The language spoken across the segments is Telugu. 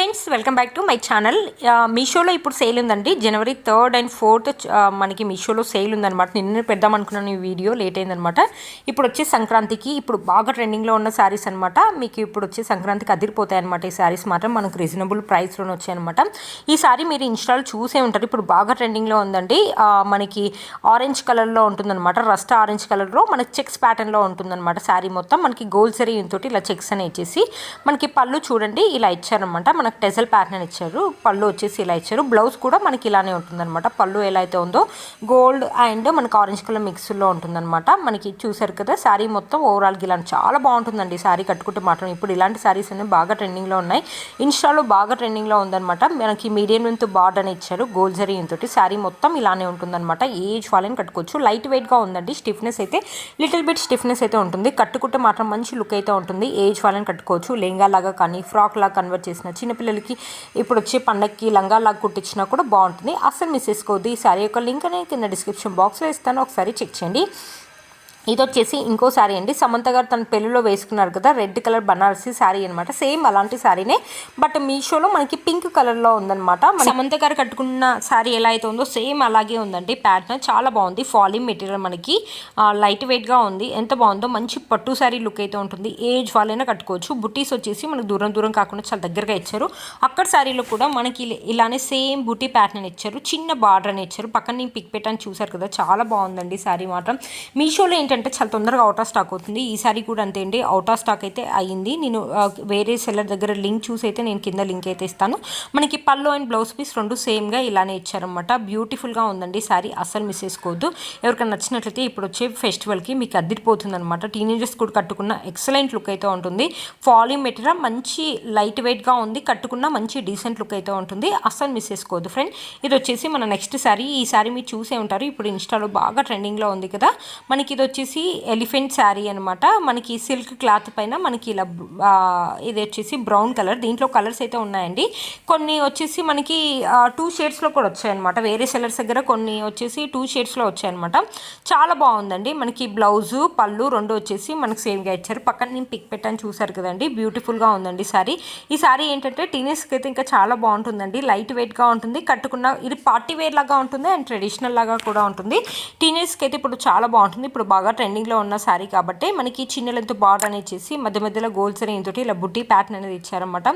Friends welcome back to my channel. మీషోలో ఇప్పుడు సేల్ ఉందండి. జనవరి 3rd and 4th మనకి మీషోలో సేల్ ఉందన్నమాట. నిన్న పెడదాం అనుకున్నాను ఈ వీడియో, లేట్ అయిందనమాట. ఇప్పుడు వచ్చే సంక్రాంతికి ఇప్పుడు బాగా ట్రెండింగ్లో ఉన్న శారీస్ అనమాట. మీకు ఇప్పుడు వచ్చే సంక్రాంతికి అదిరిపోతాయి అనమాట. ఈ శారీస్ మాత్రం మనకు రీజనబుల్ ప్రైస్లోనే వచ్చాయన్నమాట. ఈ శారీ మీరు ఇన్స్టాల్ చూసే ఉంటారు. ఇప్పుడు బాగా ట్రెండింగ్లో ఉందండి. మనకి ఆరెంజ్ కలర్లో ఉంటుందన్నమాట. రస్ట్ ఆరెంజ్ కలర్లో మనకి చెక్స్ ప్యాటర్న్లో ఉంటుందన్నమాట. శారీ మొత్తం మనకి గోల్డ్ జరీ తోటి ఇలా చెక్స్ అని ఇచ్చేసి మనకి పళ్ళు చూడండి ఇలా ఇచ్చారనమాట. మనకు టెజల్ ప్యాటర్న్ ఇచ్చారు. పళ్ళు వచ్చేసి ఇలా ఇచ్చారు. బ్లౌజ్ కూడా మనకి ఇలానే ఉంటుందన్నమాట. పళ్ళు ఎలా అయితే ఉందో గోల్డ్ అండ్ మనకి ఆరెంజ్ కలర్ మిక్స్లో ఉంటుందన్నమాట. మనకి చూసారు కదా శారీ మొత్తం ఓవరాల్గా ఇలా చాలా బాగుంటుందండి. శారీ కట్టుకుంటే మాత్రం ఇప్పుడు ఇలాంటి శారీస్ అనేవి బాగా ట్రెండింగ్లో ఉన్నాయి. ఇన్స్టాలో బాగా ట్రెండింగ్లో ఉందన్నమాట. మనకి మీడియం లెంత్ బార్డర్ అని ఇచ్చారు. గోల్డ్ జరీ తోటి శారీ మొత్తం ఇలానే ఉంటుందన్నమాట. ఏజ్ వాళ్ళని కట్టుకోవచ్చు. లైట్ వెయిట్గా ఉందండి. స్టిఫ్నెస్ అయితే లిటిల్ బిట్ స్టిఫ్నెస్ అయితే ఉంటుంది. కట్టుకుంటే మాత్రం మంచి లుక్ అయితే ఉంటుంది. ఏజ్ వాళ్ళని కట్టుకోవచ్చు. లెహంగా లాగా కానీ ఫ్రాక్ లాగా కన్వర్ట్ చేసిన చిన్నపిల్లలకి ఇప్పుడు వచ్చే పండగకి లంగా లాగా కుట్టించినా కూడా బాగుంటుంది. అస్సలు మిస్ చేసుకోవద్దు. ఈ శారీ యొక్క లింక్ అనేది కింద డిస్క్రిప్షన్ బాక్స్లో ఇస్తాను, ఒకసారి చెక్ చేయండి. ఇది వచ్చేసి ఇంకో శారీ అండి. సమంత గారు తన పెళ్ళిలో వేసుకున్నారు కదా, రెడ్ కలర్ బనారసి శారీ అనమాట. సేమ్ అలాంటి శారీనే, బట్ మీషోలో మనకి పింక్ కలర్లో ఉందన్నమాట. సమంత గారు కట్టుకున్న శారీ ఎలా అయితే ఉందో సేమ్ అలాగే ఉందండి. ప్యాటర్న్ చాలా బాగుంది. ఫాలింగ్ మెటీరియల్ మనకి లైట్ వెయిట్గా ఉంది. ఎంత బాగుందో, మంచి పట్టు శారీ లుక్ అయితే ఉంటుంది. ఏజ్ వాళ్ళైనా కట్టుకోవచ్చు. బుటీస్ వచ్చేసి మనకు దూరం దూరం కాకుండా చాలా దగ్గరగా ఇచ్చారు. అక్కడ శారీలో కూడా మనకి ఇలానే సేమ్ బుటీ ప్యాటర్న్ ఇచ్చారు. చిన్న బార్డర్ అని ఇచ్చారు. పక్కన నేను పిక్ పెట్టాను చూసారు కదా, చాలా బాగుందండి శారీ మాత్రం. మీషోలో అంటే చాలా తొందరగా అవుట్ ఆఫ్ స్టాక్ అవుతుంది. ఈ సారీ కూడా అంతే అండి, అవుట్ ఆఫ్ స్టాక్ అయితే అయ్యింది. నేను వేరే సెల్లర్ దగ్గర లింక్ చూసి అయితే నేను కింద లింక్ అయితే ఇస్తాను. మనకి పళ్ళు అండ్ బ్లౌజ్ పీస్ రెండు సేమ్గా ఇలానే ఇచ్చారనమాట. బ్యూటిఫుల్గా ఉందండి శారీ, అస్సలు మిస్ చేసుకోవద్దు. ఎవరికైనా నచ్చినట్లయితే ఇప్పుడు వచ్చే ఫెస్టివల్కి మీకు అదిరిపోతుంది అనమాట. టీనేజర్స్ కూడా కట్టుకున్న ఎక్సలెంట్ లుక్ అయితే ఉంటుంది. ఫాలింగ్ మెటీరియల్ మంచి లైట్ వెయిట్గా ఉంది. కట్టుకున్న మంచి డీసెంట్ లుక్ అయితే ఉంటుంది. అస్సలు మిస్ చేసుకోవద్దు ఫ్రెండ్. ఇది వచ్చేసి మన నెక్స్ట్ శారీ. ఈ శారీ మీరు చూసే ఉంటారు. ఇప్పుడు ఇన్స్టాలో బాగా ట్రెండింగ్లో ఉంది కదా. మనకి ఇది వచ్చేసి ఎలిఫెంట్ శారీ అనమాట. మనకి సిల్క్ క్లాత్ పైన మనకి ఇలా ఇది వచ్చేసి బ్రౌన్ కలర్. దీంట్లో కలర్స్ అయితే ఉన్నాయండి. కొన్ని వచ్చేసి మనకి 2 షేడ్స్లో కూడా వచ్చాయన్నమాట. వేరే సెలర్స్ దగ్గర కొన్ని వచ్చేసి 2 షేడ్స్లో వచ్చాయన్నమాట. చాలా బాగుందండి. మనకి బ్లౌజు పళ్ళు రెండు వచ్చేసి మనకి సేమ్గా ఇచ్చారు. పక్కన నేను పిక్ పెట్టాను చూసారు కదండి. బ్యూటిఫుల్గా ఉందండి శారీ. ఈ శారీ ఏంటంటే టీనేజ్కి అయితే ఇంకా చాలా బాగుంటుందండి. లైట్ వెయిట్గా ఉంటుంది. కట్టుకున్న ఇది పార్టీ వేర్ లాగా ఉంటుంది అండ్ ట్రెడిషనల్ లాగా కూడా ఉంటుంది. టీనేజ్కి అయితే ఇప్పుడు చాలా బాగుంటుంది. ఇప్పుడు బాగా ట్రెండింగ్లో ఉన్న శారీ కాబట్టి మనకి చిన్న లెంత్ బార్డర్ అనేది ఇచ్చేసి మధ్య మధ్యలో గోల్డ్ జరీ తోటి ఇలా బుట్టి ప్యాటర్న్ అనేది ఇచ్చారన్నమాట.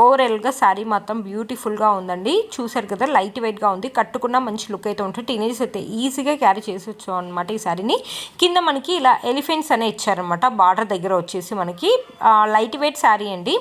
ఓవరాల్గా శారీ మొత్తం బ్యూటిఫుల్గా ఉందండి. చూసారు కదా, లైట్ వెయిట్గా ఉంది. కట్టుకున్న మంచి లుక్ అయితే ఉంటుంది. టీనేజ్ అయితే ఈజీగా క్యారీ చేసొచ్చు అనమాట. ఈ శారీని కింద మనకి ఇలా ఎలిఫెంట్స్ అనే ఇచ్చారనమాట. బార్డర్ దగ్గర వచ్చేసి మనకి లైట్ వెయిట్ శారీ అండి.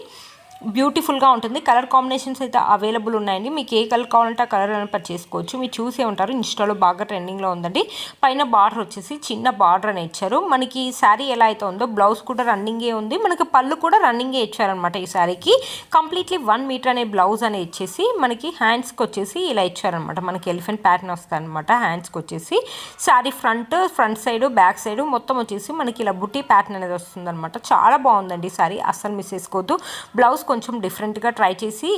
బ్యూటిఫుల్గా ఉంటుంది. కలర్ కాంబినేషన్స్ అయితే అవైలబుల్ ఉన్నాయండి. మీకు ఏ కలర్ కావాలంటే ఆ కలర్ అని చేసుకోవచ్చు. మీరు చూసే ఉంటారు. ఇన్స్టాలో బాగా ట్రెండింగ్లో ఉందండి. పైన బార్డర్ వచ్చేసి చిన్న బార్డర్ అని ఇచ్చారు. మనకి శారీ ఎలా అయితే ఉందో బ్లౌజ్ కూడా రన్నింగే ఉంది. మనకి పళ్ళు కూడా రన్నింగే ఇచ్చారనమాట. ఈ శారీకి కంప్లీట్లీ 1 మీటర్ అనే బ్లౌజ్ అనేది ఇచ్చేసి మనకి హ్యాండ్స్కి వచ్చేసి ఇలా ఇచ్చారనమాట. మనకి ఎలిఫెంట్ ప్యాటర్న్ వస్తుంది అనమాట. హ్యాండ్స్కి వచ్చేసి sari front side back side మొత్తం వచ్చేసి మనకి ఇలా బుట్టి ప్యాటర్న్ అనేది వస్తుంది అనమాట. చాలా బాగుందండి శారీ, అస్సలు మిస్ చేసుకోవద్దు. బ్లౌజ్ కొంచెం డిఫరెంట్గా ట్రై చేసి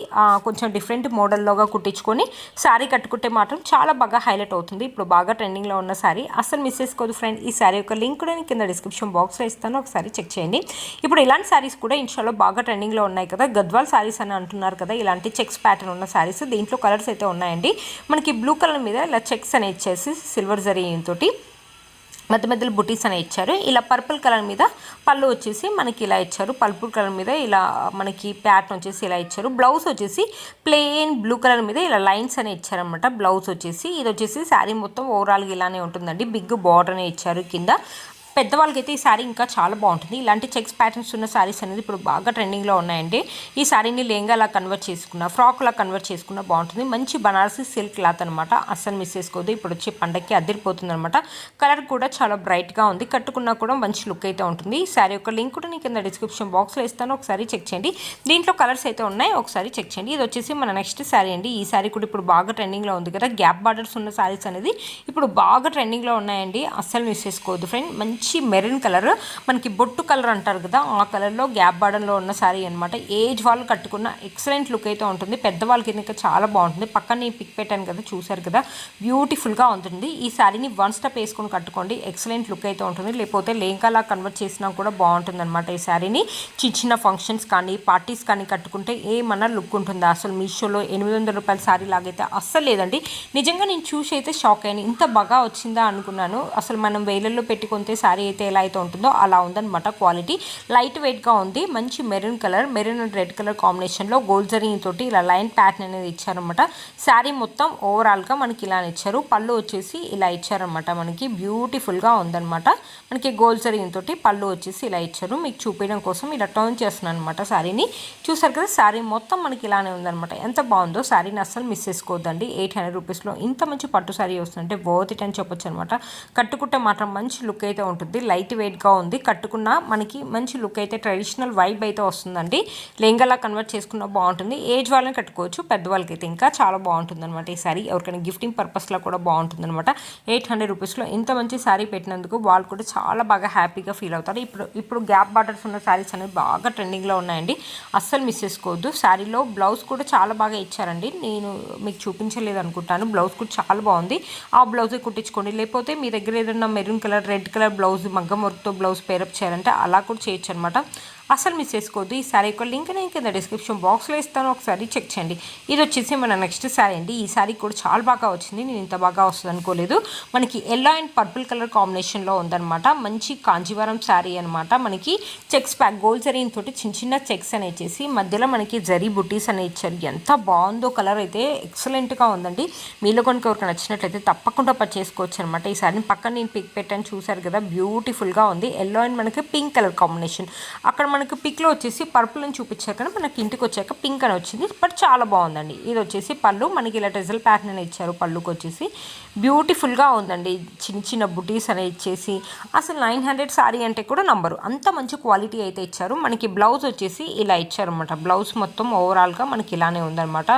కొంచెం డిఫరెంట్ మోడల్లోగా కుట్టించుకొని శారీ కట్టుకుంటే మాత్రం చాలా బాగా హైలైట్ అవుతుంది. ఇప్పుడు బాగా ట్రెండింగ్లో ఉన్న శారీ, అస్సలు మిస్ చేసుకోదు ఫ్రెండ్. ఈ శారీ యొక్క లింక్ కూడా నేను కింద డిస్క్రిప్షన్ బాక్స్లో ఇస్తాను, ఒకసారి చెక్ చేయండి. ఇప్పుడు ఇలాంటి శారీస్ కూడా ఇన్స్టాలో బాగా ట్రెండింగ్లో ఉన్నాయి కదా. గద్వాల్ శారీస్ అని అంటున్నారు కదా, ఇలాంటి చెక్స్ ప్యాటర్న్ ఉన్న శారీస్. దీంట్లో కలర్స్ అయితే ఉన్నాయండి. మనకి బ్లూ కలర్ మీద ఇలా చెక్స్ అని ఇచ్చేసి సిల్వర్ జరీ తోటి మధ్య మధ్యలో బుటీస్ అని ఇచ్చారు. ఇలా పర్పుల్ కలర్ మీద పళ్ళు వచ్చేసి మనకి ఇలా ఇచ్చారు. పర్పుల్ కలర్ మీద ఇలా మనకి ప్యాటర్న్ వచ్చేసి ఇలా ఇచ్చారు. బ్లౌజ్ వచ్చేసి ప్లెయిన్ బ్లూ కలర్ మీద ఇలా లైన్స్ అని ఇచ్చారనమాట. బ్లౌజ్ వచ్చేసి ఇది వచ్చేసి శారీ మొత్తం ఓవరాల్గా ఇలానే ఉంటుందండి. బిగ్ బార్డర్ అని ఇచ్చారు కింద. పెద్దవాళ్ళకైతే ఈ శారీ ఇంకా చాలా బాగుంటుంది. ఇలాంటి చెక్స్ ప్యాటర్న్స్ ఉన్న శారీస్ అనేది ఇప్పుడు బాగా ట్రెండింగ్లో ఉన్నాయండి. ఈ శారీని లెహంగాలా కన్వర్ట్ చేసుకున్న ఫ్రాక్లా కన్వర్ట్ చేసుకున్న బాగుంటుంది. మంచి బనారసి సిల్క్ క్లాత్ అనమాట. అస్సలు మిస్ చేసుకోవద్దు. ఇప్పుడు వచ్చే పండగకి అదిరిపోతుంది అనమాట. కలర్ కూడా చాలా బ్రైట్గా ఉంది. కట్టుకున్నా కూడా మంచి లుక్ అయితే ఉంటుంది. ఈ శారీ యొక్క లింక్ కూడా నేను కింద డిస్క్రిప్షన్ బాక్స్లో ఇస్తాను, ఒకసారి చెక్ చేయండి. దీంట్లో కలర్స్ అయితే ఉన్నాయి, ఒకసారి చెక్ చేయండి. ఇది వచ్చేసి మన నెక్స్ట్ శారీ అండి. ఈ శారీ కూడా ఇప్పుడు బాగా ట్రెండింగ్లో ఉంది కదా. గ్యాప్ బార్డర్స్ ఉన్న శారీస్ అనేది ఇప్పుడు బాగా ట్రెండింగ్లో ఉన్నాయండి. అస్సలు మిస్ చేసుకోవద్దు ఫ్రెండ్. మంచి మంచి మెరూన్ కలర్, మనకి బొట్టు కలర్ అంటారు కదా ఆ కలర్లో గ్యాప్ బార్డర్లో ఉన్న శారీ అనమాట. ఏజ్ వాళ్ళు కట్టుకున్న ఎక్సలెంట్ లుక్ అయితే ఉంటుంది. పెద్దవాళ్ళకి ఇంకా చాలా బాగుంటుంది. పక్కన ఈ పిక్ పెట్టాను కదా, చూసారు కదా, బ్యూటిఫుల్గా ఉంటుంది. ఈ శారీని వన్ స్టెప్ వేసుకొని కట్టుకోండి, ఎక్సలెంట్ లుక్ అయితే ఉంటుంది. లేకపోతే లేంకాలా కన్వర్ట్ చేసినా కూడా బాగుంటుంది అనమాట. ఈ శారీని చిన్న ఫంక్షన్స్ కానీ పార్టీస్ కానీ కట్టుకుంటే ఏమన్నా లుక్ ఉంటుంది. అసలు మీషోలో 800 రూపాయల శారీ లాగైతే అస్సలు లేదండి. నిజంగా నేను చూసి అయితే షాక్ అయ్యాను. ఇంత బాగా వచ్చిందా అనుకున్నాను. అసలు మనం వేలల్లో పెట్టి కొంటే శారీ అయితే ఎలా అయితే ఉంటుందో అలా ఉందన్నమాట. క్వాలిటీ లైట్ వెయిట్గా ఉంది. మంచి maroon colour, maroon and red colour కాంబినేషన్లో గోల్డ్ జరీ తోటి ఇలా లైన్ ప్యాటర్న్ అనేది ఇచ్చారనమాట. శారీ మొత్తం ఓవరాల్గా మనకి ఇలా ఇచ్చారు. పళ్ళు వచ్చేసి ఇలా ఇచ్చారనమాట. మనకి బ్యూటిఫుల్గా ఉందన్నమాట. మనకి గోల్డ్ జరీ తోటి పళ్ళు వచ్చేసి ఇలా ఇచ్చారు. మీకు చూపించడం కోసం ఇలా టర్న్ చేస్తున్నాను అనమాట శారీని. చూసారు కదా, శారీ మొత్తం మనకి ఇలానే ఉందన్నమాట. ఎంత బాగుందో, శారీని అస్సలు మిస్ చేసుకోవద్దండి. 800 రూపీస్లో ఇంత మంచి పట్టు శారీ వస్తుందంటే వర్త్ ఇట్ అని చెప్పొచ్చు అనమాట. కట్టుకుంటే మాత్రం మంచి లుక్ అయితే ఉంటుంది. లైట్ వెయిట్గా ఉంది. కట్టుకున్న మనకి మంచి లుక్ అయితే ట్రెడిషనల్ వైబ్ అయితే వస్తుందండి. లెంగలా కన్వర్ట్ చేసుకున్నా బాగుంటుంది. ఏజ్ వాళ్ళని కట్టుకోవచ్చు, పెద్దవాళ్ళకి అయితే ఇంకా చాలా బాగుంటుంది అనమాట. ఈ శారీ ఎవరికైనా గిఫ్టింగ్ పర్పస్లో కూడా బాగుంటుంది అనమాట. 800 రూపీస్లో ఇంత మంచి శారీ పెట్టినందుకు వాళ్ళు కూడా చాలా బాగా హ్యాపీగా ఫీల్ అవుతారు. ఇప్పుడు గ్యాప్ బార్డర్స్ ఉన్న శారీస్ అనేవి బాగా ట్రెండింగ్లో ఉన్నాయండి. అస్సలు మిస్ చేసుకోవద్దు. శారీలో బ్లౌజ్ కూడా చాలా బాగా ఇచ్చారండి. నేను మీకు చూపించలేదు అనుకుంటాను. బ్లౌజ్ కూడా చాలా బాగుంది. ఆ బ్లౌజే కుట్టించుకోండి. లేకపోతే మీ దగ్గర ఏదైనా maroon colour, red colour blouse మగ్గం వర్క్తో బ్లౌజ్ పేరప్ చేయాలంటే అలా కూడా చేయొచ్చు అనమాట. అసలు మిస్ చేసుకోవద్దు. ఈ శారీ యొక్క లింక్ నేను కింద డిస్క్రిప్షన్ బాక్స్లో ఇస్తాను, ఒకసారి చెక్ చేయండి. ఇది వచ్చేసి మన నెక్స్ట్ శారీ అండి. ఈ శారీ కూడా చాలా బాగా వచ్చింది. నేను ఇంత బాగా వస్తుంది అనుకోలేదు. మనకి ఎల్లో అండ్ పర్పుల్ కలర్ కాంబినేషన్లో ఉందన్నమాట. మంచి కాంజీవరం శారీ అనమాట. మనకి చెక్స్ ప్యాక్ గోల్డ్ జరీ తోటి చిన్న చెక్స్ అని ఇచ్చేసి మధ్యలో మనకి జరీ బుటీస్ అని ఇచ్చారు. ఎంత బాగుందో, కలర్ అయితే ఎక్సలెంట్గా ఉందండి. మీలో కనుక ఎవరికి నచ్చినట్లయితే తప్పకుండా పర్చేసుకోవచ్చు అనమాట. ఈ శారీని పక్కన నేను పిక్ పెట్టాను, చూసారు కదా, బ్యూటిఫుల్గా ఉంది. ఎల్లో అండ్ మనకి పింక్ కలర్ కాంబినేషన్. అక్కడ మనకు పిక్లో వచ్చేసి పర్పుల్ అని చూపించారు కానీ మనకి ఇంటికి వచ్చాక పింక్ అని వచ్చింది. బట్ చాలా బాగుందండి. ఇది వచ్చేసి పళ్ళు మనకి ఇలా టెజల్ ప్యాటర్న్ అని ఇచ్చారు. పళ్ళుకి వచ్చేసి బ్యూటిఫుల్గా ఉందండి. చిన్న బుటీస్ అని ఇచ్చేసి అసలు 900 శారీ అంటే కూడా నంబరు. అంత మంచి క్వాలిటీ అయితే ఇచ్చారు. మనకి బ్లౌజ్ వచ్చేసి ఇలా ఇచ్చారనమాట. బ్లౌజ్ మొత్తం ఓవరాల్గా మనకి ఇలానే ఉందన్నమాట.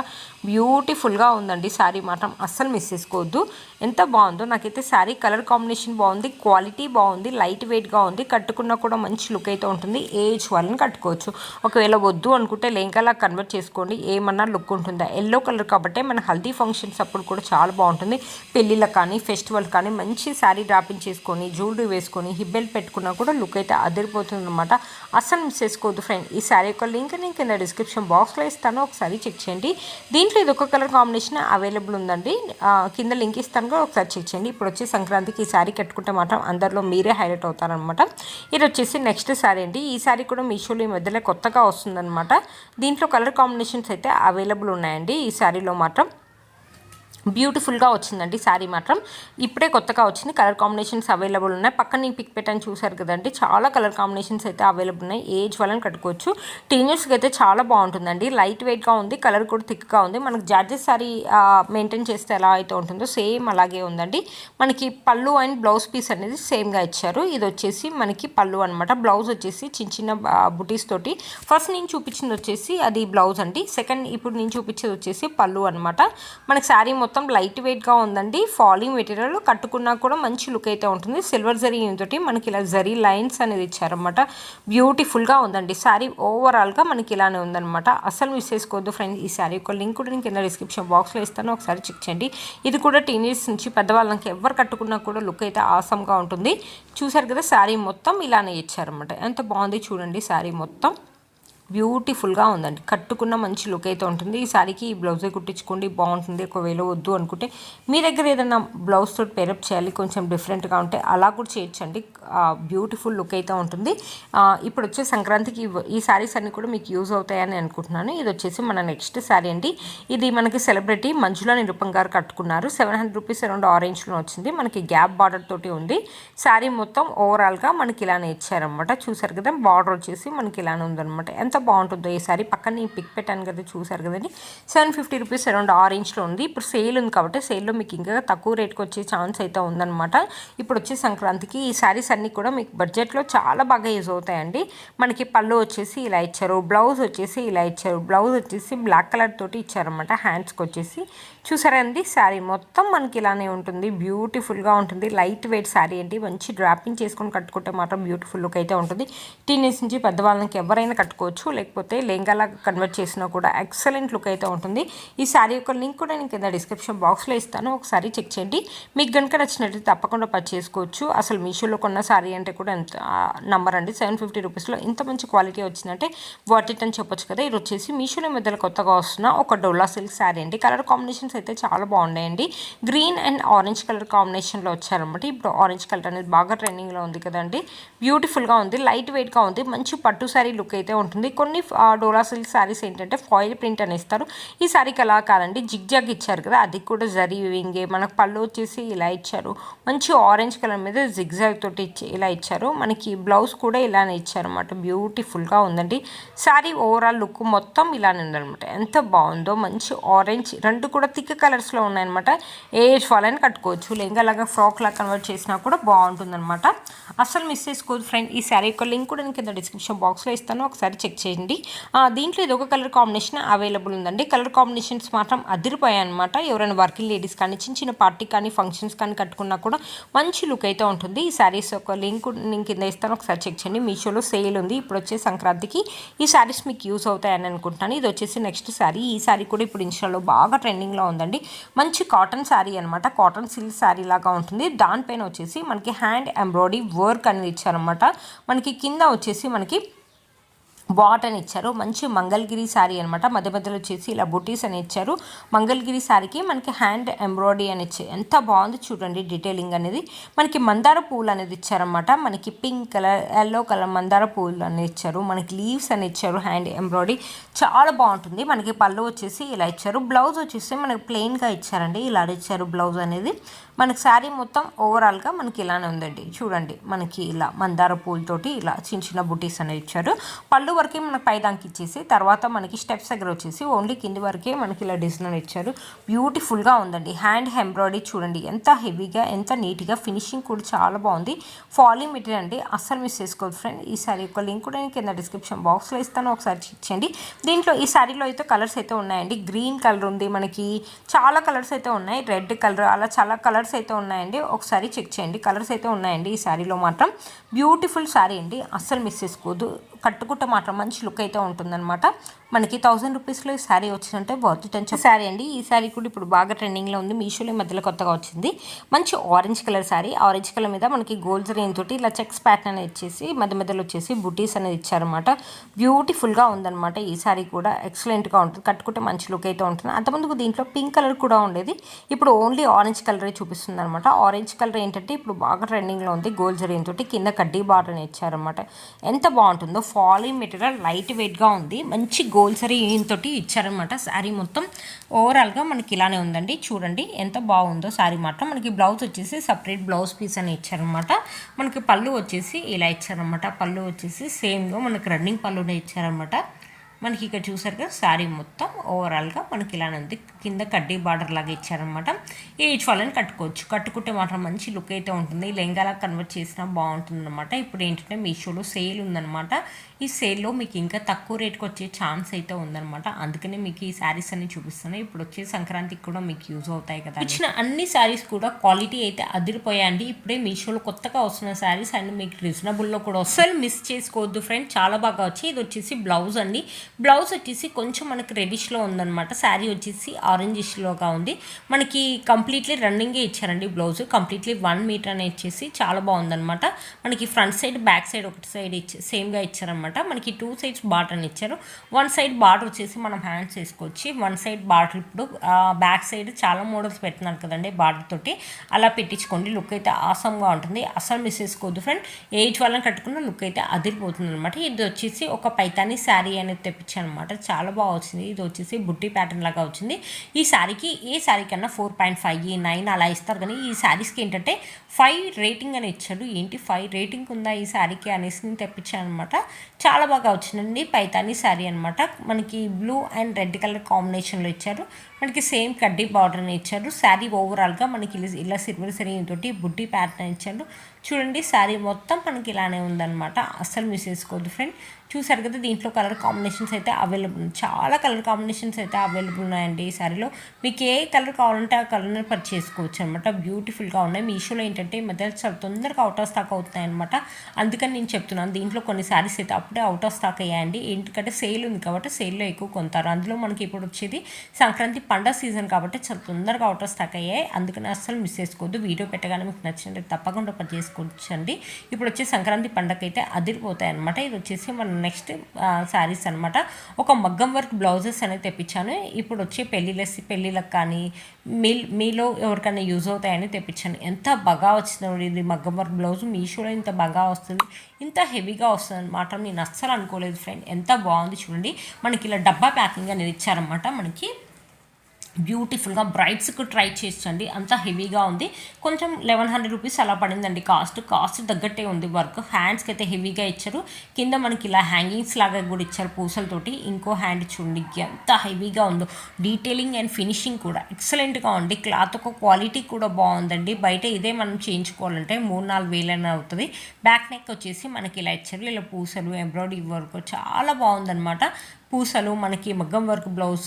బ్యూటిఫుల్గా ఉందండి. శారీ మాత్రం అస్సలు మిస్ చేసుకోవద్దు. ఎంత బాగుందో. నాకైతే శారీ కలర్ కాంబినేషన్ బాగుంది, క్వాలిటీ బాగుంది, లైట్ వెయిట్గా ఉంది. కట్టుకున్నా కూడా మంచి లుక్ అయితే ఉంటుంది. ఏజ్ వాళ్ళని కట్టుకోవచ్చు. ఒకవేళ వద్దు అనుకుంటే లేంకాలా కన్వర్ట్ చేసుకోండి, ఏమన్నా లుక్ ఉంటుందా. ఎల్లో కలర్ కాబట్టి మన హల్దీ ఫంక్షన్స్ అప్పుడు కూడా చాలా బాగుంటుంది. పెళ్ళిళ్ళకి కానీ ఫెస్టివల్ కానీ మంచి శారీ డ్రాపింగ్ చేసుకొని జ్యువెలరీ వేసుకొని హిబ్బెల్ పెట్టుకున్నా కూడా లుక్ అయితే అదిరిపోతుంది అనమాట. అస్సలు మిస్ చేసుకోవద్దు ఫ్రెండ్. ఈ శారీ యొక్క లింక్ నేను కింద డిస్క్రిప్షన్ బాక్స్లో ఇస్తాను, ఒకసారి చెక్ చేయండి. దీంట్లో ఇది ఒక కలర్ కాంబినేషన్ అవైలబుల్ ఉందండి. కింద లింక్ ఇస్తాను కూడా ఒకసారి చెక్ చేయండి. ఇప్పుడు వచ్చే సంక్రాంతికి ఈ శారీ కట్టుకుంటే మాత్రం అందరిలో మీరే హైలైట్ అవుతారనమాట. ఇది వచ్చేసి నెక్స్ట్ శారీ అండి. ఈ శారీ కూడా మీషోలో ఈ మధ్యలో కొత్తగా వస్తుందన్నమాట. దీంట్లో కలర్ కాంబినేషన్స్ అయితే అవైలబుల్ ఉన్నాయండి. ఈ శారీలో మాత్రం బ్యూటిఫుల్గా వచ్చిందండి. శారీ మాత్రం ఇప్పుడే కొత్తగా వచ్చింది. కలర్ కాంబినేషన్స్ అవైలబుల్ ఉన్నాయి. పక్కన నేను పిక్ పెట్టాను, చూసారు కదండి. చాలా కలర్ కాంబినేషన్స్ అయితే అవైలబుల్ ఉన్నాయి. ఏజ్ వాళ్ళని కట్టుకోవచ్చు. టీనేజర్స్కి అయితే చాలా బాగుంటుందండి. లైట్ వెయిట్గా ఉంది, కలర్ కూడా థిక్గా ఉంది. మనకు జార్జెస్ శారీ మెయింటైన్ చేస్తే ఎలా అయితే ఉంటుందో సేమ్ అలాగే ఉందండి. మనకి పళ్ళు అండ్ బ్లౌజ్ పీస్ అనేది సేమ్గా ఇచ్చారు. ఇది వచ్చేసి మనకి పళ్ళు అనమాట. బ్లౌజ్ వచ్చేసి చిన్న బుటీస్ తోటి. ఫస్ట్ నేను చూపించింది వచ్చేసి అది బ్లౌజ్ అండి. సెకండ్ ఇప్పుడు నేను చూపించేది వచ్చేసి పళ్ళు అనమాట. మనకి శారీ మొత్తం లైట్ వెయిట్గా ఉందండి. ఫాలింగ్ మెటీరియల్, కట్టుకున్నా కూడా మంచి లుక్ అయితే ఉంటుంది. సిల్వర్ జరీ తోటి మనకి ఇలా జరీ లైన్స్ అనేది ఇచ్చారనమాట. బ్యూటిఫుల్గా ఉందండి. శారీ ఓవరాల్గా మనకి ఇలానే ఉందన్నమాట. అసలు మిస్ చేసుకోవద్దు ఫ్రెండ్స్. ఈ శారీ యొక్క లింక్ కూడా నేను కింద డిస్క్రిప్షన్ బాక్స్లో ఇస్తాను, ఒకసారి చెక్ చేయండి. ఇది కూడా టీనేజ్ నుంచి పెద్దవాళ్ళకి ఎవరు కట్టుకున్నా కూడా లుక్ అయితే ఆసమ్గా ఉంటుంది. చూసారు కదా, శారీ మొత్తం ఇలానే ఇచ్చారనమాట. ఎంత బాగుంది చూడండి. శారీ మొత్తం బ్యూటిఫుల్గా ఉందండి. కట్టుకున్న మంచి లుక్ అయితే ఉంటుంది. ఈ శారీకి ఈ బ్లౌజే కుట్టించుకోండి, బాగుంటుంది. ఒకవేళ వద్దు అనుకుంటే మీ దగ్గర ఏదైనా బ్లౌజ్ తోటి పేరప్ చేయాలి, కొంచెం డిఫరెంట్గా ఉంటే అలా కూడా చేయొచ్చండి. బ్యూటిఫుల్ లుక్ అయితే ఉంటుంది. ఇప్పుడు వచ్చే సంక్రాంతికి ఈ శారీస్ అన్నీ కూడా మీకు యూజ్ అవుతాయని అనుకుంటున్నాను. ఇది వచ్చేసి మన నెక్స్ట్ శారీ అండి. ఇది మనకి సెలబ్రిటీ మంజులా నిరుపం గారు కట్టుకున్నారు. 700 రూపీస్ అరౌండ్ ఆరెంజ్లో వచ్చింది. మనకి గ్యాప్ బార్డర్ తోటి ఉంది. శారీ మొత్తం ఓవరాల్గా మనకి ఇలానే ఇచ్చారనమాట. చూసారు కదా, బార్డర్ వచ్చేసి మనకి ఇలానే ఉందనమాట. ఎంత బాగుంటుందో ఈ సారీ. పక్కన నేను పిక్ పెట్టాను కదా, చూసారు కదండి. 750 రూపీస్ అరౌండ్ ఆ రేంజ్లో ఉంది. ఇప్పుడు సేల్ ఉంది కాబట్టి సేల్లో మీకు ఇంకా తక్కువ రేట్కి వచ్చే ఛాన్స్ అయితే ఉందన్నమాట. ఇప్పుడు వచ్చే సంక్రాంతికి ఈ శారీస్ అన్నీ కూడా మీకు బడ్జెట్లో చాలా బాగా యూజ్ అవుతాయండి. మనకి పళ్ళు వచ్చేసి ఇలా ఇచ్చారు, బ్లౌజ్ వచ్చేసి ఇలా ఇచ్చారు. బ్లౌజ్ వచ్చేసి బ్లాక్ కలర్ తోటి ఇచ్చారనమాట. హ్యాండ్స్కి వచ్చేసి చూసారండి, శారీ మొత్తం మనకి ఇలానే ఉంటుంది. బ్యూటిఫుల్గా ఉంటుంది. లైట్ వెయిట్ శారీ అండి. మంచి డ్రాపింగ్ చేసుకొని కట్టుకుంటే మాత్రం బ్యూటిఫుల్ లుక్ అయితే ఉంటుంది. టీనేజ్ నుంచి పెద్దవాళ్ళకి ఎవరైనా కట్టుకోవచ్చు, లేకపోతే లెహంగాలా కన్వర్ట్ చేసినా కూడా ఎక్సలెంట్ లుక్ అయితే ఉంటుంది. ఈ శారీ యొక్క లింక్ కూడా నేను కింద డిస్క్రిప్షన్ బాక్స్లో ఇస్తాను, ఒకసారి చెక్ చేయండి. మీకు కనుక నచ్చినట్టు తప్పకుండా పర్చేస్ చేసుకోవచ్చు. అసలు మీషోలో కొన్న శారీ అంటే కూడా ఎంత నంబర్ అండి. 750 రూపీస్లో ఇంత మంచి క్వాలిటీ వచ్చిందంటే వర్త్ అని చెప్పొచ్చు కదా. ఇది వచ్చేసి మీషోలో మధ్యలో కొత్తగా వస్తున్న ఒక డోలా సిల్క్ శారీ అండి. కలర్ కాంబినేషన్స్ అయితే చాలా బాగున్నాయండి. గ్రీన్ అండ్ ఆరెంజ్ కలర్ కాంబినేషన్లో వచ్చారనమాట. ఇప్పుడు ఆరెంజ్ కలర్ అనేది బాగా ట్రెండింగ్లో ఉంది కదండి. బ్యూటిఫుల్గా ఉంది, లైట్ వెయిట్గా ఉంది. మంచి పట్టు శారీ లుక్ అయితే ఉంటుంది. కొన్ని డోలా సిల్క్ శారీస్ ఏంటంటే ఫాయిల్ ప్రింట్ అని ఇస్తారు. ఈ శారీకి అలా కాదండి, జిగ్జాగ్ ఇచ్చారు కదా, అది కూడా జరీ వింగే. మనకు పళ్ళు వచ్చేసి ఇలా ఇచ్చారు. మంచి ఆరెంజ్ కలర్ మీద జిగ్జాగ్ తోటి ఇలా ఇచ్చారు. మనకి బ్లౌజ్ కూడా ఇలానే ఇచ్చారనమాట. బ్యూటిఫుల్గా ఉందండి. శారీ ఓవరాల్ లుక్ మొత్తం ఇలానే ఉందనమాట. ఎంత బాగుందో. మంచి ఆరెంజ్, రెండు కూడా థిక్ కలర్స్లో ఉన్నాయన్నమాట. ఏజ్ వాళ్ళని కట్టుకోవచ్చు. లెహంగాలాగా ఫ్రాక్ లాగా కన్వర్ట్ చేసినా కూడా బాగుంటుందన్నమాట. అస్సలు మిస్ చేసుకోవద్దు ఫ్రెండ్. ఈ శారీ యొక్క లింక్ కూడా నేను కింద డిస్క్రిప్షన్ బాక్స్లో ఇస్తాను, ఒకసారి చెక్ చేయండి. దీంట్లో ఇది ఒక కలర్ కాంబినేషన్ అవైలబుల్ ఉందండి. కలర్ కాంబినేషన్స్ మాత్రం అదిరిపోయాయి అనమాట. ఎవరైనా వర్కింగ్ లేడీస్ కానీ చిన్న పార్టీ కానీ ఫంక్షన్స్ కానీ కట్టుకున్నా కూడా మంచి లుక్ అయితే ఉంటుంది. ఈ శారీస్ యొక్క లింక్ నేను కింద ఇస్తాను, ఒకసారి చెక్ చేయండి. మీషోలో సేల్ ఉంది ఇప్పుడు వచ్చే సంక్రాంతికి. ఈ శారీస్ మీకు యూస్ అవుతాయని అనుకుంటున్నాను. ఇది వచ్చేసి నెక్స్ట్ శారీ. ఈ శారీ కూడా ఇప్పుడు ఇన్స్టాలో బాగా ట్రెండింగ్లో ఉందండి. మంచి కాటన్ శారీ అనమాట. కాటన్ సిల్క్ శారీ లాగా ఉంటుంది. దానిపైన వచ్చేసి మనకి హ్యాండ్ ఎంబ్రాయిడరీ వర్క్ అనేది ఇచ్చారనమాట. మనకి కింద వచ్చేసి మనకి బాట్ అని ఇచ్చారు. మంచి మంగళగిరి శారీ అనమాట. మధ్య మధ్యలో వచ్చేసి ఇలా బుటీస్ అని ఇచ్చారు. మంగళగిరి శారీకి మనకి హ్యాండ్ ఎంబ్రాయిడరీ అని ఇచ్చారు. ఎంత బాగుంది చూడండి డీటెయిలింగ్ అనేది. మనకి మందార పూలు అనేది ఇచ్చారనమాట. మనకి పింక్ కలర్, ఎల్లో కలర్ మందార పూలు అని ఇచ్చారు. మనకి లీవ్స్ అని ఇచ్చారు. హ్యాండ్ ఎంబ్రాయిడరీ చాలా బాగుంటుంది. మనకి పళ్ళు వచ్చేసి ఇలా ఇచ్చారు. బ్లౌజ్ వచ్చేసి మనకి ప్లెయిన్గా ఇచ్చారండి. ఇలా ఇచ్చారు బ్లౌజ్ అనేది. మనకి శారీ మొత్తం ఓవరాల్గా మనకి ఇలానే ఉందండి. చూడండి, మనకి ఇలా మందార పూలతోటి ఇలా చిన్న చిన్న బుటీస్ అనేవి ఇచ్చారు. పళ్ళు వరకే మనకి పైదానికి ఇచ్చేసి తర్వాత మనకి స్టెప్స్ దగ్గర వచ్చేసి ఓన్లీ కింది వరకే మనకి ఇలా డిజైన్ ఇచ్చారు. బ్యూటిఫుల్గా ఉందండి. హ్యాండ్ ఎంబ్రాయిడరీ చూడండి ఎంత హెవీగా, ఎంత నీట్గా. ఫినిషింగ్ కూడా చాలా బాగుంది. ఫాలింగ్ మెటీరియల్ అండి, అస్సలు మిస్ చేసుకోవద్దు ఫ్రెండ్. ఈ శారీ యొక్క లింక్ కూడా నేను కింద డిస్క్రిప్షన్ బాక్స్లో ఇస్తాను, ఒకసారి చెక్ చేయండి. దీంట్లో ఈ శారీలో అయితే కలర్స్ అయితే ఉన్నాయండి. గ్రీన్ కలర్ ఉంది, మనకి చాలా కలర్స్ అయితే ఉన్నాయి. రెడ్ కలర్, అలా చాలా కలర్స్ అయితే ఉన్నాయండి. ఒకసారి చెక్ చేయండి. కలర్స్ అయితే ఉన్నాయండి ఈ శారీలో మాత్రం. బ్యూటిఫుల్ శారీ అండి, అస్సలు మిస్ చేసుకోవద్దు. కట్టుకుంటే మాత్రం మంచి లుక్ అయితే ఉంటుందన్నమాట. మనకి 1000 రూపీస్లో ఈ శారీ వచ్చిందంటే వర్త్ అని శారీ అండి. ఈ శారీ కూడా ఇప్పుడు బాగా ట్రెండింగ్లో ఉంది. మీషోలో మధ్యలో కొత్తగా వచ్చింది. మంచి orange colour sari. Orange colour మీద మనకి గోల్డ్ రేంజ్ తోటి ఇలా చెక్స్ ప్యాటర్న్ అనేది ఇచ్చేసి మధ్య మధ్యలో వచ్చేసి బుటీస్ అనేది ఇచ్చారనమాట. బ్యూటిఫుల్గా ఉందన్నమాట. ఈ శారీ కూడా ఎక్సలెంట్గా ఉంటుంది. కట్టుకుంటే మంచి లుక్ అయితే ఉంటుంది. అంతకుముందుకు దీంట్లో పింక్ కలర్ కూడా ఉండేది. ఇప్పుడు ఓన్లీ ఆరెంజ్ కలరే చూపిస్తుంది అనమాట. ఆరెంజ్ కలర్ ఏంటంటే ఇప్పుడు బాగా ట్రెండింగ్లో ఉంది. గోల్డ్ రేంజ్ తోటి కింద కడ్డీ బార్డర్ అని ఇచ్చారనమాట. ఎంత బాగుంటుందో. ఫాలింగ్ మెటీరియల్ లైట్ వెయిట్గా ఉంది. మంచి గోల్డ్ సరీ తోటి ఇచ్చారనమాట. శారీ మొత్తం ఓవరాల్గా మనకి ఇలానే ఉందండి. చూడండి ఎంత బాగుందో శారీ మాత్రం. మనకి బ్లౌజ్ వచ్చేసి సపరేట్ బ్లౌజ్ పీస్ అని ఇచ్చారనమాట. మనకి పళ్ళు వచ్చేసి ఇలా ఇచ్చారనమాట. పళ్ళు వచ్చేసి సేమ్గా మనకి రన్నింగ్ పళ్ళునే ఇచ్చారనమాట. మనకి ఇక్కడ చూసారు కదా, శారీ మొత్తం ఓవరాల్గా మనకి ఇలానే ఉంది. కింద కడ్డీ బార్డర్ లాగా ఇచ్చారనమాట. ఏజ్ వాళ్ళని కట్టుకోవచ్చు. కట్టుకుంటే మాత్రం మంచి లుక్ అయితే ఉంటుంది. లెహంగాలా కన్వర్ట్ చేసినా బాగుంటుంది అనమాట. ఇప్పుడు ఏంటంటే మీషోలో సేల్ ఉందన్నమాట. ఈ సేల్లో మీకు ఇంకా తక్కువ రేట్కి వచ్చే ఛాన్స్ అయితే ఉందన్నమాట. అందుకనే మీకు ఈ శారీస్ అన్ని చూపిస్తాను. ఇప్పుడు వచ్చే సంక్రాంతికి కూడా మీకు యూజ్ అవుతాయి కదా. ఇచ్చిన అన్ని శారీస్ కూడా క్వాలిటీ అయితే అదిరిపోయాయండి. ఇప్పుడే మీషోలో కొత్తగా వస్తున్న శారీస్ అండ్ మీకు రీజనబుల్లో కూడా అసలు మిస్ చేసుకోవద్దు ఫ్రెండ్. చాలా బాగా వచ్చాయి. ఇది వచ్చేసి బ్లౌజ్ అండి. బ్లౌజ్ వచ్చేసి కొంచెం మనకి రెడిష్లో ఉందన్నమాట. శారీ వచ్చేసి ఆరెంజిష్లోగా ఉంది. మనకి కంప్లీట్లీ రన్నింగే ఇచ్చారండి. బ్లౌజ్ కంప్లీట్లీ 1 మీటర్ అని ఇచ్చేసి చాలా బాగుందన్నమాట. మనకి ఫ్రంట్ సైడ్ బ్యాక్ సైడ్ ఒకటి సైడ్ సేమ్గా ఇచ్చారనమాట. మనకి 2 సైడ్స్ బార్డర్ అని ఇచ్చారు. 1 సైడ్ బార్డర్ వచ్చేసి మనం హ్యాండ్స్ వేసుకోవచ్చు. 1 సైడ్ బార్డర్ ఇప్పుడు బ్యాక్ సైడ్ చాలా మోడల్స్ పెట్టినారు కదండి బార్డర్ తోటి. అలా పెట్టించుకోండి. లుక్ అయితే ఆసమ్గా ఉంటుంది. అసలు మిస్ చేసుకోవద్దు ఫ్రెండ్. ఏజ్ వాళ్ళని కట్టుకున్న లుక్ అయితే అదిరిపోతుంది అనమాట. ఇది వచ్చేసి ఒక పైతానీ శారీ అనేది తెప్పించాను అనమాట. చాలా బాగా వచ్చింది. ఇది వచ్చేసి బుట్టి ప్యాటర్న్ లాగా వచ్చింది. ఈ శారీకి ఏ శారీ కన్నా 4.5, 9 అలా ఇస్తారు. కానీ ఈ శారీస్కి ఏంటంటే 5 రేటింగ్ అని ఇచ్చాడు. ఏంటి 5 రేటింగ్ ఉందా ఈ శారీకి అనేసి నేను తెప్పించాను అనమాట. చాలా బాగా వచ్చిందండి. పైతాని శారీ అనమాట. మనకి బ్లూ అండ్ రెడ్ కలర్ కాంబినేషన్లో ఇచ్చారు. మనకి సేమ్ కడ్డీ బార్డర్ని ఇచ్చారు. శారీ ఓవరాల్గా మనకి ఇలా సిల్వర్ సెరీన్ తోటి బుడ్డి ప్యాటర్న్ ఇచ్చారు. చూడండి శారీ మొత్తం మనకి ఇలానే ఉందన్నమాట. అస్సలు మిస్ చేసుకోవద్దు ఫ్రెండ్. చూసారు కదా, దీంట్లో కలర్ కాంబినేషన్స్ అయితే అవైలబుల్, చాలా కలర్ కాంబినేషన్స్ అయితే అవైలబుల్ ఉన్నాయండి ఈ శారీలో. మీకు ఏ కలర్ కావాలంటే ఆ కలర్ని పర్చేస్ చేసుకోవచ్చు అనమాట. బ్యూటిఫుల్గా ఉన్నాయి. మీషోలో ఏంటంటే ఈ మధ్య చాలా తొందరగా అవుట్ ఆఫ్ స్టాక్ అవుతున్నాయి అనమాట. అందుకని నేను చెప్తున్నాను, దీంట్లో కొన్ని శారీస్ అయితే అప్పుడే అవుట్ ఆఫ్ స్టాక్ అయ్యాయండి. ఎందుకంటే సేల్ ఉంది కాబట్టి సేల్లో ఎక్కువ కొంటారు. అందులో మనకి ఇప్పుడు వచ్చేది సంక్రాంతి పండగ సీజన్ కాబట్టి చాలా తొందరగా అవుట్ ఆఫ్ స్టాక్ అయ్యాయి. అందుకని అస్సలు మిస్ చేసుకోవద్దు. వీడియో పెట్టగానే మీకు నచ్చినట్టు తప్పకుండా పర్చేసుకోవచ్చు అండి. ఇప్పుడు వచ్చే సంక్రాంతి పండగ అయితే అదిరిపోతాయి అనమాట. ఇది వచ్చేసి మన నెక్స్ట్ శారీస్ అనమాట. ఒక మగ్గం వర్క్ బ్లౌజెస్ అనేది తెప్పించాను. ఇప్పుడు వచ్చే పెళ్ళిళ్ళకి కానీ మీలో ఎవరికైనా యూజ్ అవుతాయని తెప్పించాను. ఎంత బాగా వచ్చింది ఇది మగ్గం వర్క్ బ్లౌజ్. మీషోలో ఇంత బాగా వస్తుంది, ఇంత హెవీగా వస్తుంది అనమాట. నేను అస్సలు అనుకోలేదు ఫ్రెండ్. ఎంత బాగుంది చూడండి. మనకి ఇలా డబ్బా ప్యాకింగ్ అనేది ఇచ్చారనమాట. మనకి బ్యూటిఫుల్గా బ్రైడ్స్కి ట్రై చేసండి. అంత హెవీగా ఉంది. కొంచెం 1100 రూపీస్ అలా పడిందండి. కాస్ట్ తగ్గట్టే ఉంది. వర్క్ హ్యాండ్స్కి అయితే హెవీగా ఇచ్చారు. కింద మనకి ఇలా హ్యాంగింగ్స్ లాగా కూడా ఇచ్చారు పూసలతోటి. ఇంకో హ్యాండ్ చూడండి ఎంత హెవీగా ఉందో. డీటెయిలింగ్ అండ్ ఫినిషింగ్ కూడా ఎక్సలెంట్గా ఉంది. క్లాత్ ఒక క్వాలిటీ కూడా బాగుందండి. బయట ఇదే మనం చేయించుకోవాలంటే 3-4 వేలైనా అవుతుంది. బ్యాక్ నెక్ వచ్చేసి మనకి ఇలా ఇచ్చారు. ఇలా పూసలు ఎంబ్రాయిడరీ వర్క్ చాలా బాగుందన్నమాట. పూసలు మనకి మగ్గం వర్క్ బ్లౌజ్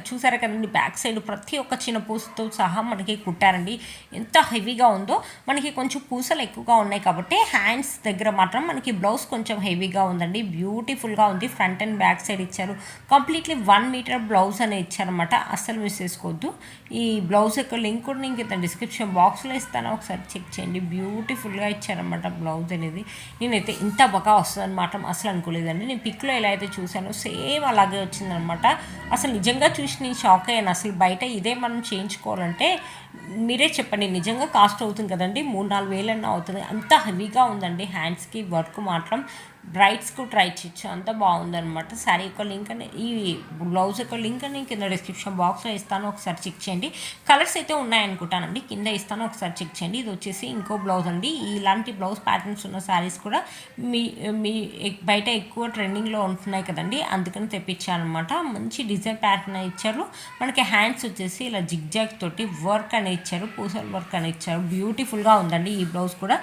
చూసారా కదండి. బ్యాక్ సైడ్ ప్రతి ఒక్క చిన్న పూసతో సహా మనకి కుట్టారండి. ఎంత హెవీగా ఉందో. మనకి కొంచెం పూసలు ఎక్కువగా ఉన్నాయి కాబట్టి హ్యాండ్స్ దగ్గర మాత్రం మనకి బ్లౌజ్ కొంచెం హెవీగా ఉందండి. బ్యూటిఫుల్గా ఉంది. ఫ్రంట్ అండ్ బ్యాక్ సైడ్ ఇచ్చారు. కంప్లీట్లీ 1 మీటర్ బ్లౌజ్ అనేది ఇచ్చారనమాట. అస్సలు మిస్ చేసుకోవద్దు. ఈ బ్లౌజ్ యొక్క లింక్ కూడా నేను కింద డిస్క్రిప్షన్ బాక్స్లో ఇస్తాను, ఒకసారి చెక్ చేయండి. బ్యూటిఫుల్గా ఇచ్చారనమాట బ్లౌజ్ అనేది. నేనైతే ఇంత బాగా వస్తుందని మాత్రం అసలు అనుకోలేదండి. నేను పిక్లో ఎలా అయితే చూసానో సేమ్ అలాగే వచ్చిందనమాట. అసలు నిజంగా చూసి నేను షాక్ అయ్యాను. అసలు బయట ఇదే మనం చేయించుకోవాలంటే మీరే చెప్పండి, నిజంగా కాస్ట్ అవుతుంది కదండి. 3-4 వేలన్నా అవుతుంది. అంత హెవీగా ఉందండి. హ్యాండ్స్కి వర్క్ మాత్రం బ్రైడ్స్కు ట్రై చేయొచ్చు. అంత బాగుందనమాట. శారీ యొక్క లింక్ అని, ఈ బ్లౌజ్ యొక్క లింక్ అని కింద డిస్క్రిప్షన్ బాక్స్లో ఇస్తాను, ఒకసారి చెక్ చేయండి. కలర్స్ అయితే ఉన్నాయనుకుంటానండి, కింద ఇస్తాను, ఒకసారి చెక్ చేయండి. ఇది వచ్చేసి ఇంకో బ్లౌజ్ అండి. ఇలాంటి బ్లౌజ్ ప్యాటర్న్స్ ఉన్న శారీస్ కూడా మీ బయట ఎక్కువ ట్రెండింగ్లో ఉంటున్నాయి కదండి, అందుకని తెప్పించాను అనమాట. మంచి డిజైన్ ప్యాటర్న్ ఇచ్చారు. మనకి హ్యాండ్స్ వచ్చేసి ఇలా జిగ్జాగ్ తోటి వర్క్ అని ఇచ్చారు, పూసల వర్క్ అని ఇచ్చారు. బ్యూటిఫుల్గా ఉందండి ఈ బ్లౌజ్ కూడా.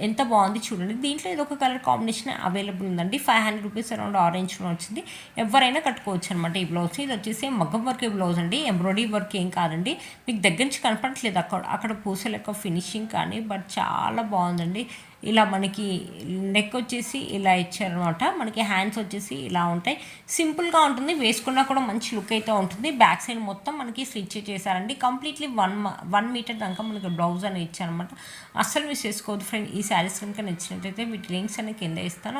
ఎంత బాగుంది చూడండి. దీంట్లో ఇది ఒక కలర్ కాంబినేషన్ అవైలబుల్ ఉందండి. 500 రూపీస్ అరౌండ్ ఆరెంజ్లో వచ్చింది. ఎవరైనా కట్టుకోవచ్చు అనమాట ఈ బ్లౌజ్. ఇది వచ్చేసి మగ్గం వర్క్ బ్లౌజ్ అండి. ఎంబ్రాయిడరీ వర్క్ ఏం కాదండి. మీకు దగ్గర నుంచి కనపడట్లేదు అక్కడ పూసల యొక్క ఫినిషింగ్ కానీ, బట్ చాలా బాగుందండి. ఇలా మనకి నెక్ వచ్చేసి ఇలా ఇచ్చారనమాట. మనకి హ్యాండ్స్ వచ్చేసి ఇలా ఉంటాయి. సింపుల్గా ఉంటుంది, వేసుకున్నా కూడా మంచి లుక్ అయితే ఉంటుంది. బ్యాక్ సైడ్ మొత్తం మనకి స్టిచ్ చేశారండి. కంప్లీట్లీ 1 మీటర్ దాకా మనకి బ్లౌజ్ అని ఇచ్చారనమాట. అస్సలు మిస్ చేసుకోవద్దు ఫ్రెండ్. ఈ శారీస్ కనుక నచ్చినట్టయితే వీటి లింక్స్ అనేది కింద ఇస్తాను.